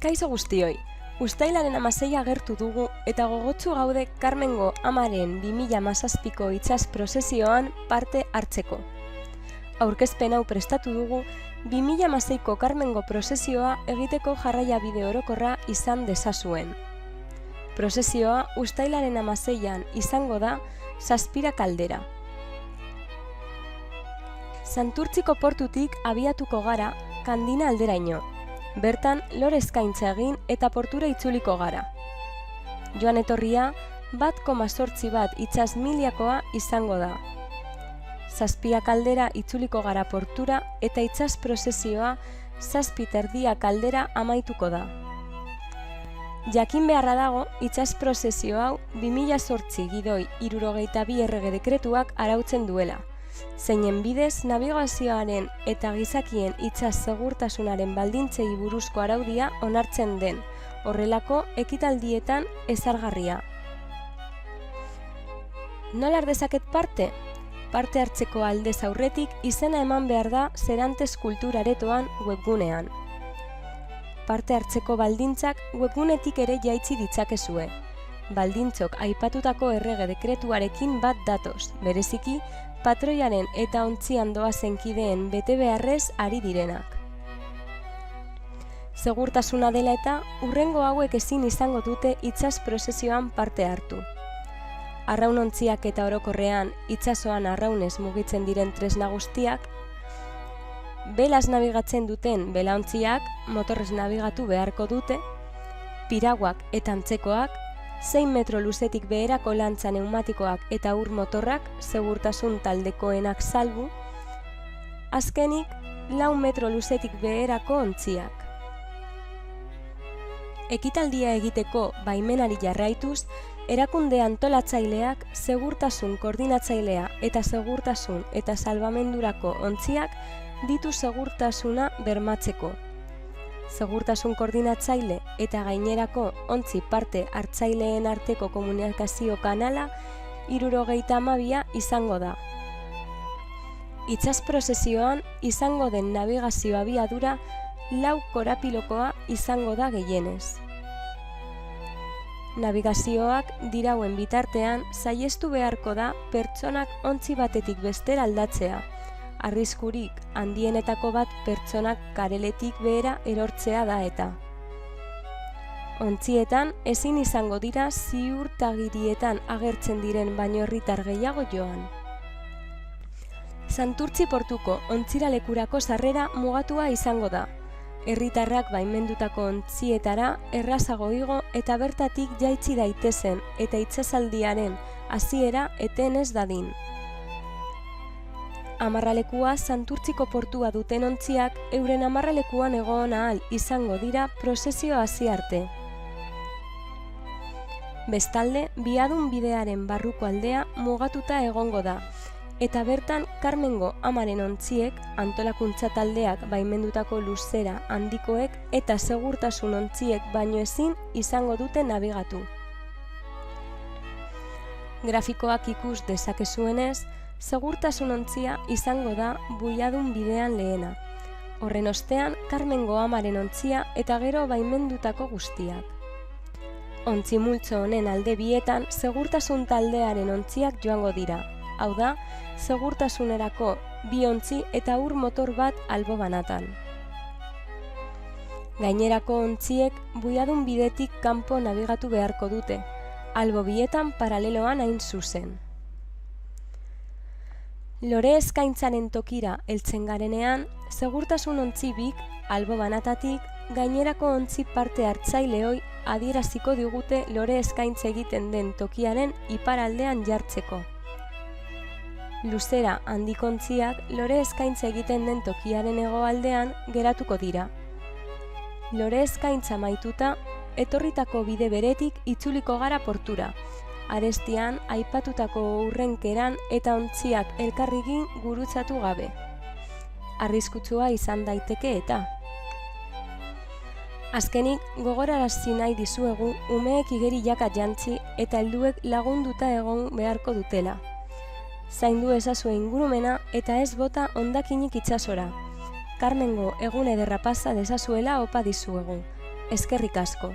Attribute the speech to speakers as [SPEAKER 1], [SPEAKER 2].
[SPEAKER 1] Kaixo guztioi, uztailaren 16 agertu dugu eta gogotsu gaude Karmengo amaren 2017ko itsas prozesioan parte hartzeko. Aurkezpen hau prestatu dugu 2016ko Karmengo prozesioa egiteko jarraiabide orokorra izan dezazuen. Prozesioa uztailaren 16an izango da Zazpira kaldera. Santurtziko portutik abiatuko gara Kandina alderaino. Bertan, lore eskaintza egin eta portura itzuliko gara. Joan etorria 1,8 bat itsas miliakoa izango da. Zazpia kaldera itzuliko gara portura eta itsas prozesioa Zazpiterdia kaldera amaituko da. Jakin beharra dago, itsas prozesio hau 2008 gidoi 62 errege dekretuak arautzen duela. Zeinen bidez nabigazioaren eta gizakien itsas segurtasunaren baldintzei buruzko araudia onartzen den, horrelako ekitaldietan ezargarria. Nola har dezaket parte? Parte hartzeko aldez aurretik izena eman behar da Serantes Kulturaretoan webgunean. Parte hartzeko baldintzak webgunetik ere jaitsi ditzakezue. Baldintzok aipatutako errege dekretuarekin bat datoz, bereziki patroiaren eta ontzian doazen kideen bete beharrez ari direnak. Segurtasuna dela eta hurrengo hauek ezin izango dute itsas prozesioan parte hartu. Arraunontziak eta orokorrean itsasoan arraunez mugitzen diren tresna guztiak, belaz nabigatzen duten belaontziak motorrez nabigatu beharko dute, piraguak eta antzekoak, 6 metro luzetik beherako lantza neumatikoak eta ur motorrak segurtasun taldekoenak salbu, azkenik 4 metro luzetik beherako ontziak. Ekitaldia egiteko baimenari jarraituz, erakunde antolatzaileak segurtasun koordinatzailea eta segurtasun eta salbamendurako ontziak ditu segurtasuna bermatzeko. Segurtasun koordinatzaile eta gainerako ontzi parte hartzaileen arteko komunikazio kanala 72 izango da. Itsas prozesioan izango den nabigazio abiadura 4 korapilokoa izango da gehienez. Nabigazioak dirauen bitartean saihestu beharko da pertsonak ontzi batetik bestera aldatzea. Arriskurik handienetako bat pertsonak kareletik behera erortzea da eta. Ontzietan ezin izango dira ziurtagirietan agertzen diren baino herritar gehiago joan. Santurtzi portuko ontziralekurako sarrera mugatua izango da. Herritarrak baimendutako ontzietara errazago igo eta bertatik jaitsi daitezen eta itsasaldiaren hasiera eten ez dadin. Amarralekua Santurtziko portua duten ontziak euren amarralekuan egon ahal izango dira prozesio hasi arte. Bestalde, biadun bidearen barruko aldea mugatuta egongo da, eta bertan Karmengo amaren ontziek, antolakuntza taldeak baimendutako luzera handikoek eta segurtasun ontziek baino ezin izango dute nabigatu. Grafikoak ikus dezakezuenez, segurtasun ontzia izango da buiadun bidean lehena. Horren ostean, Karmengo amaren ontzia eta gero baimendutako guztiak. Ontzi multzo honen alde bietan segurtasun taldearen ontziak joango dira. Hau da, segurtasunerako 2 ontzi eta ur motor bat albo banatan. Gainerako ontziek buiadun bidetik kanpo nabigatu beharko dute, albo bietan paraleloan hain zuzen. Lore eskaintzaren tokira heltzen garenean, segurtasun ontzi bik, albo banatatik, gainerako ontzi parte hartzaileoi adieraziko digute lore eskaintza egiten den tokiaren iparaldean jartzeko. Luzera handiko ontziak lore eskaintza egiten den tokiaren hegoaldean geratuko dira. Lore eskaintza amaituta, etorritako bide beretik itzuliko gara portura. Arestian, aipatutako urrenkeran eta ontziak elkarrikin gurutzatu gabe. Arriskutsua izan daiteke eta. Azkenik, gogorarazi nahi dizuegu umeek igeriak jantzi eta helduek lagunduta egon beharko dutela. Zaindu ezazue ingurumena eta ez bota hondakinik itsasora. Karmengo egun ederra pasa dezazuela opa dizuegu. eskerrik asko.